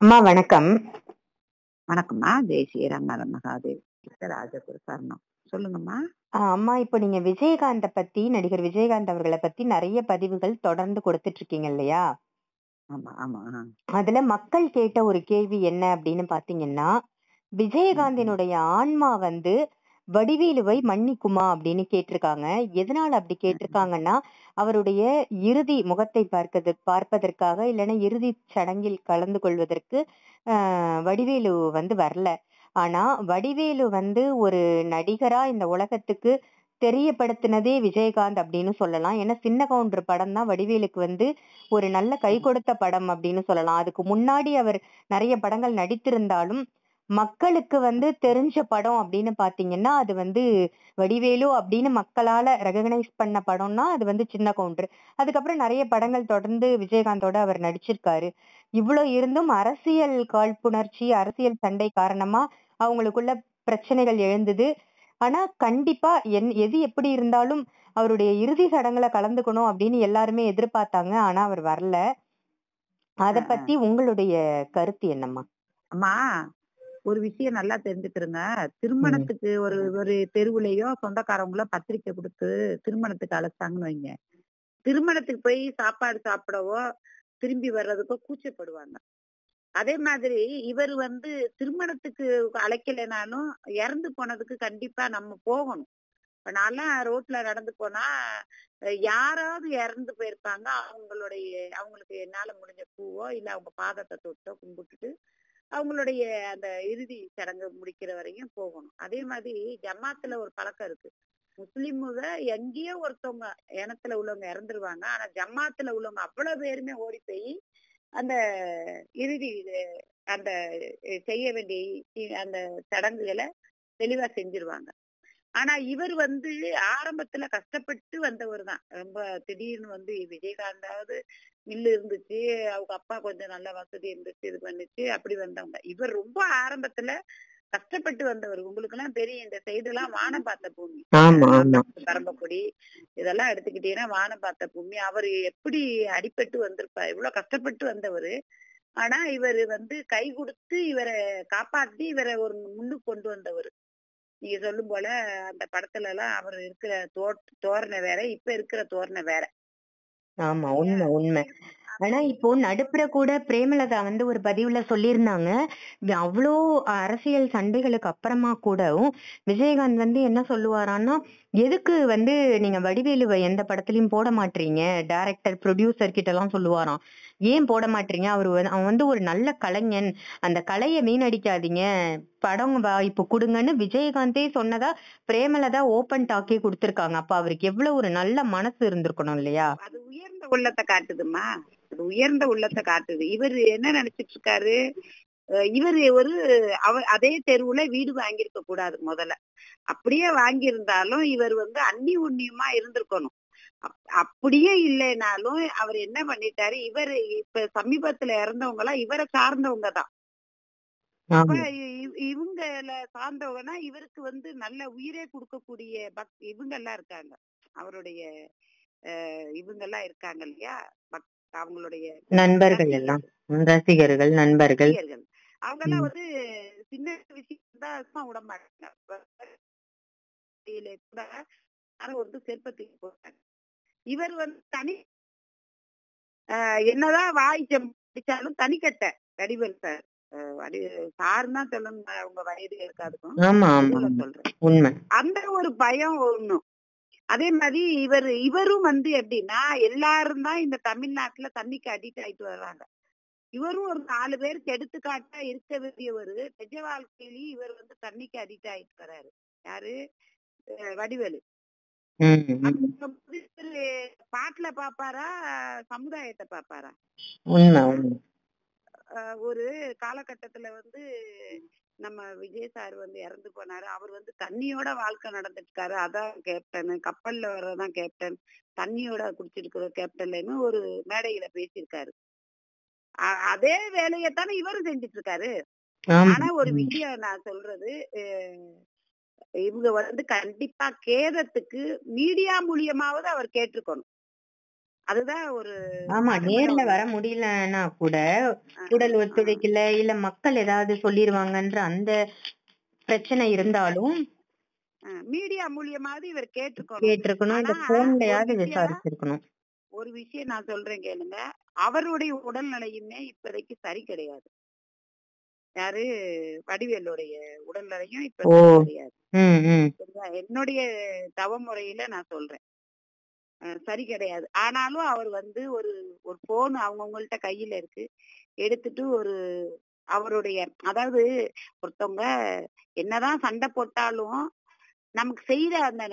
அம்மா வணக்கம். வணக்கம்மா. ஜெய் ஸ்ரீராம் நல மகாதேவ். ராஜகுரு சரணம். சொல்லுங்கம்மா. அம்மா இப்போ நீங்க விஜயகாந்த பத்தி, நடிகர் விஜயகாந்த் அவர்கள பத்தி நெறைய பதிவுகள் தொடர்ந்து குடுத்துட்டு இருக்கீங்க இல்லையா? ஆமா, ஆமா. அதுல மக்கள் கேட்ட ஒரு கேள்வி என்ன அப்படின்னு பாத்தீங்கன்னா, விஜயகாந்தினுடைய ஆன்மா வந்து வடிவேலுவை மன்னிக்குமா அப்படின்னு கேட்டிருக்காங்க. எதனால அப்படி கேட்டிருக்காங்கன்னா, அவருடைய இறுதி முகத்தை பார்ப்பதற்காக இல்லன்னா இறுதிச் சடங்கில் கலந்து கொள்வதற்கு வடிவேலு வந்து வரல. ஆனா வடிவேலு வந்து ஒரு நடிகரா இந்த உலகத்துக்கு தெரியப்படுத்தினதே விஜயகாந்த் அப்படின்னு சொல்லலாம். ஏன்னா சின்ன கவுண்டர் படம் தான் வடிவேலுக்கு வந்து ஒரு நல்ல கை கொடுத்த படம் அப்படின்னு சொல்லலாம். அதுக்கு முன்னாடி அவர் நிறைய படங்கள் நடித்திருந்தாலும் மக்களுக்கு வந்து தெரிஞ்ச படம் அப்படின்னு பாத்தீங்கன்னா அது வந்து வடிவேலு அப்படின்னு மக்களால ரெகக்னைஸ் பண்ண படம்னா அது வந்து சின்ன கவுண்டர். அதுக்கப்புறம் நிறைய படங்கள் தொடர்ந்து விஜயகாந்தோட அவர் நடிச்சிருக்காரு. இவ்வளவு இருந்தும் அரசியல் காழ்ப்புணர்ச்சி, அரசியல் சண்டை காரணமா அவங்களுக்குள்ள பிரச்சனைகள் எழுந்தது. ஆனா கண்டிப்பா எது எப்படி இருந்தாலும் அவருடைய இறுதி சடங்குல கலந்துக்கணும் அப்படின்னு எல்லாருமே எதிர்பார்த்தாங்க. ஆனா அவர் வரல. அத பத்தி உங்களுடைய கருத்து என்னம்மா? அம்மா, ஒரு விஷயம் நல்லா தெரிஞ்சுக்கிறங்க. திருமணத்துக்கு ஒரு ஒரு தெருவுலயோ சொந்தக்காரங்களோ பத்திரிக்கை கொடுத்து திருமணத்துக்கு அழைச்சாங்கன்னு வைங்க. திருமணத்துக்கு போய் சாப்பாடு சாப்பிடவோ திரும்பி வர்றதுக்கோ கூச்சப்படுவாங்க. அதே மாதிரி இவர் வந்து திருமணத்துக்கு அழைக்கலைனாலும் இறந்து போனதுக்கு கண்டிப்பா நம்ம போகணும். இப்ப நான்லாம் ரோட்ல நடந்து போனா யாராவது இறந்து போயிருப்பாங்க. அவங்களுக்கு என்னால முடிஞ்ச பூவோ இல்ல அவங்க பாதத்தை தொட்டோ கும்பிட்டுட்டு அவங்களுடைய அந்த இறுதி சடங்கு முடிக்கிற வரையும் போகணும். அதே மாதிரி ஜமாத்துல ஒரு பழக்கம் இருக்கு. முஸ்லிமுக எங்கேயோ ஒருத்தவங்க இனத்துல உள்ளவங்க இறந்துருவாங்க. ஆனா ஜமாத்துல உள்ளவங்க அவ்வளவு பேருமே ஓடி போய் அந்த இறுதி அந்த செய்ய வேண்டிய அந்த சடங்குகளை தெளிவா செஞ்சிருவாங்க. ஆனா இவர் வந்து ஆரம்பத்துல கஷ்டப்பட்டு வந்தவர் தான். ரொம்ப திடீர்னு வந்து விஜயகாந்தாவது மில்லு இருந்துச்சு, அவங்க அப்பா கொஞ்சம் நல்ல வசதி இருந்துச்சு, இது பண்ணுச்சு, அப்படி வந்தவங்க. இவர் ரொம்ப ஆரம்பத்துல கஷ்டப்பட்டு வந்தவர். உங்களுக்கு எல்லாம் தெரியும், இந்த சைடு எல்லாம் வானம் பார்த்த பூமி, பரம்பக்குடி இதெல்லாம் எடுத்துக்கிட்டீங்கன்னா வானம் பார்த்த பூமி. அவரு எப்படி அடிபட்டு வந்திருப்பார், இவ்வளவு கஷ்டப்பட்டு வந்தவரு. ஆனா இவர் வந்து கை கொடுத்து இவரை காப்பாத்தி இவரை ஒரு முன்னுக்கு கொண்டு வந்தவர். நீங்க சொல்லும் போல அந்த படத்துல எல்லாம் அவர் இருக்கிற தோரணை வேற, இப்ப இருக்கிற தோரணை வேற. ஆமா, உண்மை உண்மை. ஆனா இப்போ நடுப்புற கூட பிரேமலதா வந்து ஒரு பதிவுல சொல்லியிருந்தாங்க, அவ்வளோ அரசியல் சண்டைகளுக்கு அப்புறமா கூட விஜயகாந்த் வந்து என்ன சொல்லுவாரான்னா, எதுக்கு வந்து நீங்க வடிவேலுவை எந்த படத்துலயும் போட மாட்டீங்க, டைரக்டர் ப்ரொடியூசர் கிட்ட எல்லாம் சொல்லுவாராம். ஏன் போட மாட்டீங்க, அவன் வந்து ஒரு நல்ல கலைஞன், அந்த கலையை வீணடிக்காதீங்க, படம் வாய்ப்பு கொடுங்கன்னு விஜயகாந்தே சொன்னதா பிரேமலதா ஓபன் டாக்கே கொடுத்திருக்காங்க. அப்ப அவருக்கு எவ்வளவு ஒரு நல்ல மனசு இருந்திருக்கணும் இல்லையா? அது உயர்ந்த உள்ளத்தை காட்டுதுமா, அது உயர்ந்த உள்ளத்தை காட்டுது. இவர் என்ன நினைச்சிட்டு இருக்காரு, இவர் அதே தெருவுல வீடு வாங்கியிருக்க கூடாது முதல்ல. அப்படியே வாங்கியிருந்தாலும் இவர் வந்து அந்நியுன்னியமா இருந்திருக்கணும். அப்படியே இல்லைனாலும் அவர் என்ன பண்ணிட்டாரு, இவர் இப்ப சமீபத்துல இறந்தவங்க எல்லாம் இவரை சார்ந்தவங்க தான். அப்ப இவங்கள சார்ந்தவங்கன்னா இவருக்கு வந்து நல்ல உயிரே கொடுக்கக்கூடிய இவங்க எல்லாம் இருக்காங்க, அவருடைய இவங்க எல்லாம் இருக்காங்க இல்லையா, அவங்களுடைய நண்பர்கள் எல்லாம், ரசிகர்கள், நண்பர்கள், அவங்க எல்லாம் வந்து சின்ன விஷயம் தான் விட மாட்டாங்க. கூட யாரும் வந்து செருப்பத்துக்கு போட்டாங்க. இவர் வந்து தனி என்னதான் வாய் படிச்சாலும் தனிக்கட்ட வடிவேல் சார். சாருன்னா சொல்லுங்க, அவங்க வயது இருக்காதுக்கும் சொல்றேன். அந்த ஒரு பயம் ஒண்ணும். அதே மாதிரி இவரும் வந்து எப்படின்னா எல்லாரும் தான் இந்த தமிழ்நாட்டுல தண்ணிக்கு அடிக்ட் ஆயிட்டு வர்றாங்க. இவரும் ஒரு 4 பேருக்கு எடுத்துக்காட்டா இருக்க வேண்டியவரு. நிஜ வாழ்க்கையிலயும் இவர் வந்து தண்ணிக்கு அடிக்ட் ஆயிட்டு வர்றாரு. யாரு, வடிவேலு. பாட்டுல பாப்பாரா சமுதாயத்தை பாப்பாரா? ஒரு காலகட்டத்துல வந்து நம்ம விஜய் சார் வந்து இறந்து போனாரு. அவர் வந்து தண்ணியோட வாழ்க்கை நடந்துட்டு இருக்காரு. அதான் கேப்டன், கப்பல்ல வர்றதான் கேப்டன், தண்ணியோட குடிச்சிருக்கிற கேப்டன்லன்னு ஒரு மேடையில பேசியிருக்காரு. அதே வேலையத்தானே இவரும் செஞ்சிட்டு இருக்காரு. ஆனா ஒரு விஷயம் நான் சொல்றது, இவங்க வந்து கண்டிப்பா கேதத்துக்கு மீடியா மூலியமாவது அவர் கேட்டிருக்கணும். அதுதான் ஒரு ஆமா, மாற்றப்பட்ட நேர்ல ஒரு வர முடியலன்னா கூட ஆ, உடல் ஆ, ஒத்துழைக்கல, இல்ல மக்கள் ஏதாவது சொல்லிருவாங்கன்ற அந்த பிரச்சனை இருந்தாலும் மீடியா மூலியமாவது இவர் கேட்டிருக்கணும். கேட்டிருக்கணும். ஆனா இந்த ஒரு போன்லயாவது விஷயம் விசாரிச்சிருக்கணும். ஒரு விஷயம் நான் சொல்றேன் கேளுங்க. அவருடைய உடல்நிலையுமே இப்போதைக்கு சரி கிடையாது. யாரு வடிவேலுடைய உடல்நிலையும் இப்ப ஓ. சரி கிடையாது. ம் ம் சரிங்களா? என்னுடைய தவமுறையில நான் சொல்றேன். சரி கிடையாது. ஆனாலும் அவர் வந்து ஒரு ஒரு போன் அவங்கவுங்கள்ட்ட கையில இருக்கு. எடுத்துட்டு ஒரு அவருடைய அதாவது ஒருத்தவங்க என்னதான் சண்டை போட்டாலும் நமக்கு செய்யற அந்த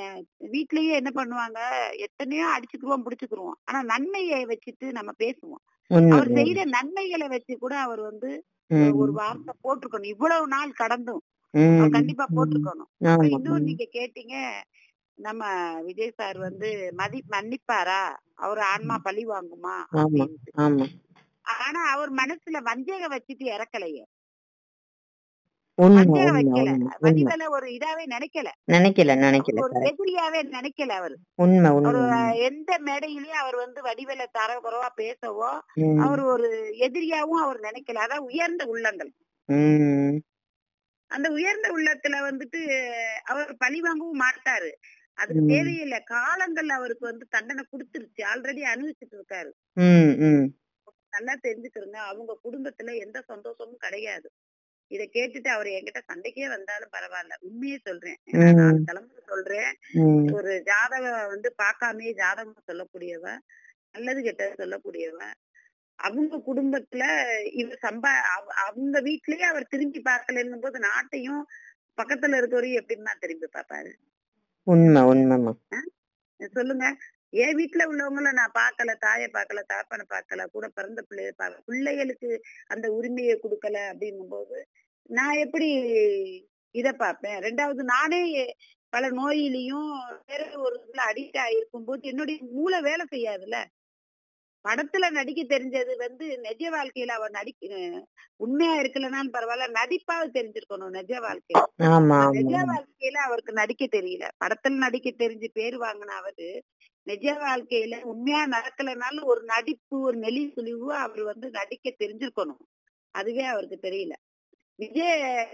வீட்லயே என்ன பண்ணுவாங்க, எத்தனையோ அடிச்சுக்குருவோம் புடிச்சுக்குருவோம். ஆனா நன்மையை வச்சுட்டு நம்ம பேசுவோம். உண்மை அவர் உண்மை. செய்யற நன்மைகளை வச்சு கூட அவர் வந்து ஒரு ம் வார்த்தை போட்டிருக்கணும். இவ்வளவு நாள் கடந்தும் அவர் ம் கண்டிப்பா ம். போட்டிருக்கணும். அப்புறம் ஆமா இன்னொன்னு நீங்க கேட்டீங்க, நம்ம விஜய் சார் வந்து மன்னிப்பாரா, அவர் ஆன்மா பழி வாங்குமா ஆமா அப்படின்ட்டு. ஆமா. ஆனா அவர் மனசுல வஞ்சகம் வச்சுட்டு இறக்கலையே, உண்மை வஞ்சகம் உண்மை வைக்கல. உண்மை உண்மை. வடிவேல ஒரு இதாவே நினைக்கல. நினைக்கல அவர் நினைக்கல. ஒரு correct. எதிரியாவே நினைக்கல அவரு. உண்மை அவரு உண்மை. எந்த மேடையிலயும் அவர் வந்து வடிவேல தரக்குறைவா பேசவோ, ம் அவர் ஒரு எதிரியாவும் அவர் நினைக்கல. அதான் உயர்ந்த உள்ளங்கள். ம் அந்த உயர்ந்த உள்ளத்துல வந்துட்டு அவர் பழி வாங்கவும் மாட்டாரு. அதுக்கு ம் தேவையில்லை. காலங்கள் அவருக்கு வந்து தண்டனை கொடுத்துருச்சு. ஆல்ரெடி அனுபவிச்சுட்டு இருக்காரு. ம் ம் நல்லா தெரிஞ்சுக்கிறங்க. அவங்க குடும்பத்துல எந்த சந்தோஷமும் கிடையாது. இத கேட்டுட்டு அவர் என்கிட்ட சண்டைக்கே வந்தாலும் பரவாயில்ல. உண்மையே சொல்றேன். நான் 4 ம் தலைமுறை சொல்றேன். ம் ஒரு ஜாதகம் வந்து பார்க்காமயே ஜாதகம் சொல்லக்கூடியவ, நல்லது கெட்டது சொல்லக்கூடியவ. அவங்க குடும்பத்துல இவர் அவங்க வீட்லயே அவர் திரும்பி பார்க்கலன்னும் போது நாட்டையும் பக்கத்துல இருக்கவரையும் எப்படின்னா திரும்பி பார்ப்பாரு. உண்மை உண்மைமா. சொல்லுங்க. என் வீட்டுல உள்ளவங்கள நான் பார்க்கல, தாயை பார்க்கல, தகப்பனை பார்க்கல, கூட பிறந்த பிள்ளைகளுக்கு அந்த உரிமையை கொடுக்கல அப்படின்னும் போது நான் எப்படி இத பார்ப்பேன். 2வது நானே பல நோயிலையும் வேற ஒரு இதுல அடிக்ட் ஆயிருக்கும் போது என்னுடைய மூளை வேலை செய்யாதுல்ல. படத்துல நடிக்க தெரிஞ்சது வந்து நிஜ வாழ்க்கையில அவர் உண்மையா இருக்கலனாலும் பரவாயில்ல, நடிப்பாவது தெரிஞ்சிருக்கணும் நிஜ வாழ்க்கையில. ஆமா நிஜ ஆமா. வாழ்க்கையில அவருக்கு நடிக்க தெரியல. படத்துல நடிக்க தெரிஞ்சு பேர் வாங்கின அவரு நிஜ வாழ்க்கையில உண்மையா நடக்கலனாலும் ஒரு நடிப்பு, ஒரு நெளி சுழிவு அவர் வந்து நடிக்க தெரிஞ்சிருக்கணும். அதுவே அவருக்கு தெரியல.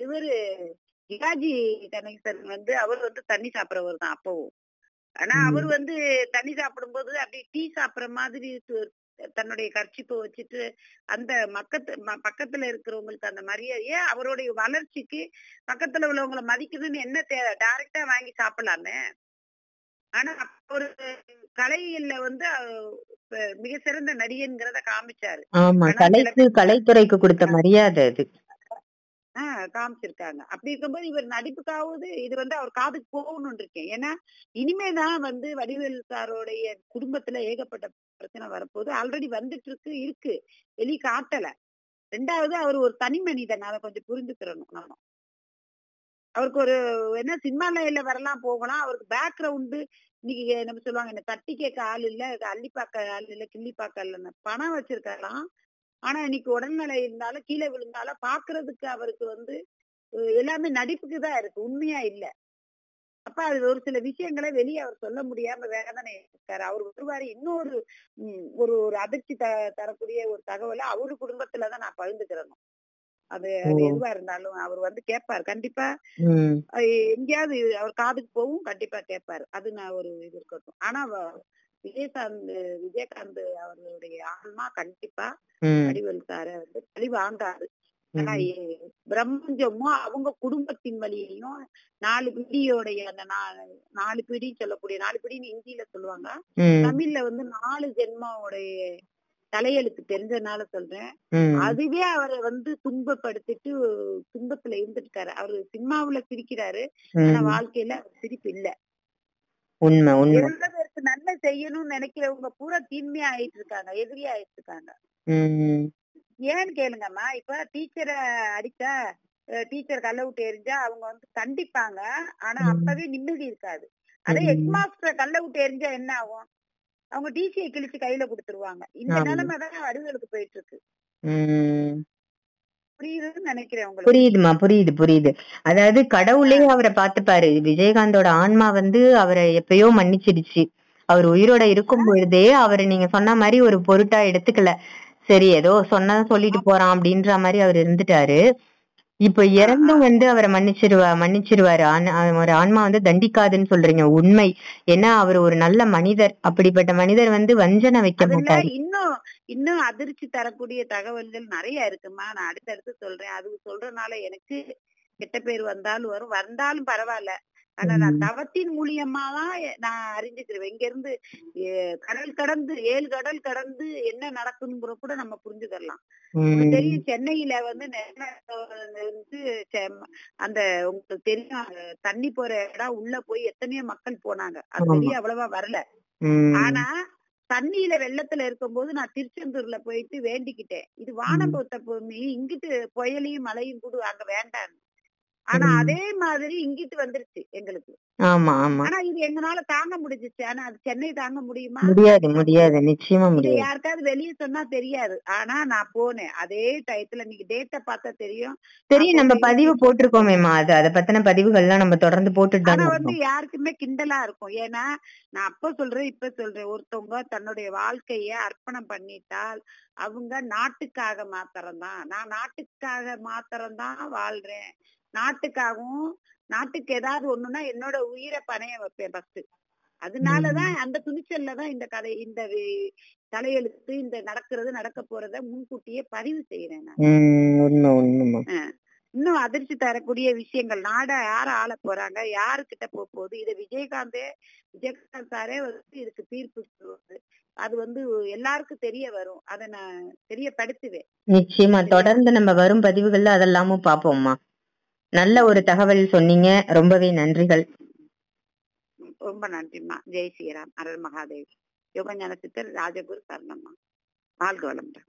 இவரு சிவாஜி கணேசன் வந்து அவர் வந்து தண்ணி சாப்பிடுறவர் தான் அப்பவும். ஆனா அவர் ம் வந்து தண்ணி சாப்பிடும்போது அப்படி டீ சாப்பிடுற மாதிரி தன்னுடைய கர்ச்சிப்பை வச்சுட்டு அந்த பக்கத்துல இருக்கிறவங்களுக்கு அந்த மரியாதைய அவருடைய வளர்ச்சிக்கு பக்கத்துல உள்ளவங்களை மதிக்கணும்னு என்ன டைரக்டா வாங்கி சாப்பிடலாமே. ஆனா ஒரு கலையில வந்து மிக சிறந்த நடிகன்கிறத காமிச்சாரு. ஆமா. ஆனா சில பேர் கலைத்துறைக்கு கொடுத்த மரியாதை அது. காமிச்சிருக்காங்க. அப்படி இருக்கும்போது இவர் நடிப்புக்காவது இது வந்து அவர் காதுக்கு போகணும்னு இருக்கேன். ஏன்னா இனிமேதான் வந்து வடிவேலு சாரோடைய குடும்பத்துல ஏகப்பட்ட பிரச்சனை வரப்போகுது. ஆல்ரெடி வந்துட்டு இருக்கு வெளி காட்டல. 2வது அவர் ஒரு தனி மனிதன். அதை கொஞ்சம் புரிஞ்சுக்கிறணும் நம்ம. அவருக்கு ஒரு என்ன சினிமால வரலாம் போகலாம். அவருக்கு பேக்ரவுண்டு இன்னைக்கு நம்ம சொல்லுவாங்க, என்ன தட்டி கேட்க ஆள் இல்ல, அள்ளி பார்க்க ஆள் இல்ல, கிள்ளி பார்க்க இல்லைன்னு. பணம் வச்சிருக்கலாம். ஆனா இன்னைக்கு உடல்நிலை இருந்தாலும் கீழே விழுந்தாலும் பாக்குறதுக்கு அவருக்கு வந்து எல்லாமே நடிப்புக்கு தான் இருக்கு, உண்மையா இல்ல. அப்ப அது ஒரு சில விஷயங்களை வெளியே அவர் சொல்ல முடியாம வேதனை இருக்காரு. அவர் வருவாரு. இன்னொரு ஒரு ஒரு அதிர்ச்சி தரக்கூடிய ஒரு தகவலை அவரு குடும்பத்துலதான் நான் பகிர்ந்துக்கிறேன். அது எதுவா இருந்தாலும் அவர் வந்து கேட்பாரு கண்டிப்பா. எங்கேயாவது அவர் காதுக்கு போகும், கண்டிப்பா கேட்பாரு. அது நான் ஒரு இது இருக்கட்டும். ஆனா விஜயகாந்த் அவர்களுடைய ஆன்மா கண்டிப்பா வடிவேலு சார வந்து பழி வாங்காது. ஆனா பிரம்மஞ்சமும் அவங்க குடும்பத்தின் வழியையும் 4 பிடியோடைய அந்த 4 பிடி சொல்லக்கூடிய 4 பிடின்னு இந்தியில சொல்லுவாங்க. தமிழ்ல வந்து 4 ஜென்மாவுடைய தலையெழுத்து தெரிஞ்சதுனால சொல்றேன். அதுவே அவரை வந்து துன்பப்படுத்திட்டு துன்பத்துல இருந்துட்டாரு. அவரு சினிமாவுல சிரிக்கிறாரு, ஆனா வாழ்க்கையில சிரிப்பு இல்ல. பேருக்கு நன்மை செய்யணும்னு நினைக்கிறவங்க பூரா தீமையா ஆயிட்டு இருக்காங்க, எதிரியா ஆயிட்டு இருக்காங்க. ஏன்னு கேளுங்கம்மா. இப்ப டீச்சரை அடிச்சா, டீச்சர் கல்ல விட்டு எரிஞ்சா அவங்க வந்து கண்டிப்பாங்க. ஆனா அப்பவே நிம்மதி இருக்காது. அதே ஹெட் மாஸ்டர் கல்ல விட்டு எரிஞ்சா என்ன ஆகும்? அவங்க டிசியை கிழிச்சு கையில கொடுத்துருவாங்க. இந்த நிலைமை தான் வடிவேலுக்கு போயிட்டு இருக்கு. புரியுதுன்னு நினைக்கிறேன் உங்களுக்கு. புரியுதுமா, புரியுது புரியுது. அதாவது கடவுளே அவரை பார்த்துப்பாரு. விஜயகாந்தோட ஆன்மா வந்து அவரை எப்பயோ மன்னிச்சிடுச்சு. அவர் உயிரோட இருக்கும் பொழுதே அவரு நீங்க சொன்ன மாதிரி ஒரு பொருட்டா எடுத்துக்கல. சரி ஏதோ சொன்னதை சொல்லிட்டு போறான் அப்படின்ற மாதிரி அவர் இருந்துட்டாரு. இப்ப இறந்தும் அவரை மன்னிச்சிருவாரு. ஒரு ஆன்மா தண்டிக்காதுன்னு சொல்றீங்க, உண்மை. ஏன்னா அவர் ஒரு நல்ல மனிதர். அப்படிப்பட்ட மனிதர் வஞ்சனை வைக்க மாட்டாரு. இன்னும் அதிர்ச்சி தரக்கூடிய தகவல்கள் நிறைய இருக்குமா, நான் அடுத்தடுத்து சொல்றேன். அது சொல்றதுனால எனக்கு கெட்ட பேர் வந்தாலும் பரவாயில்ல. ஆனா நான் தவத்தின் மூலியமாதான் நான் அறிஞ்சுக்கிறேன். இங்க இருந்து கடல் கடந்து 7 கடல் கடந்து என்ன நடக்குங்கிற கூட நம்ம புரிஞ்சுக்கலாம். தெரியும், சென்னையில அந்த உங்களுக்கு தெரியும், தண்ணி போற இடம் உள்ள போய் எத்தனையோ மக்கள் போனாங்க. அது வெளியே அவ்வளவா வரல. ஆனா தண்ணியில வெள்ளத்துல இருக்கும்போது நான் திருச்செந்தூர்ல போயிட்டு வேண்டிக்கிட்டேன், இது வானபோத்த பூமி, இங்கிட்டு புயலையும் மழையும் கூட அங்க வேண்டாம். ஆனா அதே மாதிரி இங்கிட்டு வந்துருச்சு எங்களுக்கு. ஆனா இது எங்கனால தாங்க முடிஞ்சிச்சு. ஆனா அது சென்னை தாங்க முடியுமா? முடியாது, நிச்சயமா முடியாது. யாருக்காவது வெளியே சொன்னா தெரியாது. ஆனா நான் போனேன் அதே டயத்துல. நீங்க டேட்டா பார்த்தா தெரியும். நம்ம பதிவு போட்டிருக்கோமேமா, அதை பத்தின பதிவுகள்லாம் நம்ம தொடர்ந்து போட்டுட்டு. ஆனா யாருக்குமே கிண்டலா இருக்கும். ஏன்னா நான் அப்ப சொல்றேன் இப்ப சொல்றேன், ஒருத்தவங்க தன்னுடைய வாழ்க்கைய அர்ப்பணம் பண்ணிட்டால் அவங்க நாட்டுக்காக மாத்திரம்தான். நான் நாட்டுக்காக மாத்திரம்தான் வாழ்றேன். நாட்டுக்காகவும், நாட்டுக்கு ஏதாவது ஒண்ணுன்னா என்னோட உயிரை பணைய வைப்பேன் ஃபர்ஸ்ட். அதனாலதான் அந்த துணிச்சல்லதான் இந்த கதை, இந்த தலையெழுத்து, இந்த நடக்க போறத முன்கூட்டியே பதிவு செய்யறேன் நான். இன்னும் அதிர்ச்சி தரக்கூடிய விஷயங்கள், நாட யார ஆள போறாங்க, யாருக்கிட்ட போகுது, இதை விஜயகாந்த் சாரே இதுக்கு தீர்ப்பு சொல்லுவாரு. அது எல்லாருக்கும் தெரிய வரும். அதை நான் தெரியப்படுத்துவேன். நிச்சயமா தொடர்ந்து நம்ம வரும் பதிவுகள்ல அதெல்லாமும் பாப்போம்மா. நல்ல ஒரு தகவல் சொன்னீங்க, ரொம்பவே நன்றிகள். ரொம்ப நன்றிம்மா. ஜெய் ஸ்ரீராம். அருள் மகாதேவ். யோகஞான சித்தர் ராஜகுரு சரணம்மா. வாழ்க வளமுடன்.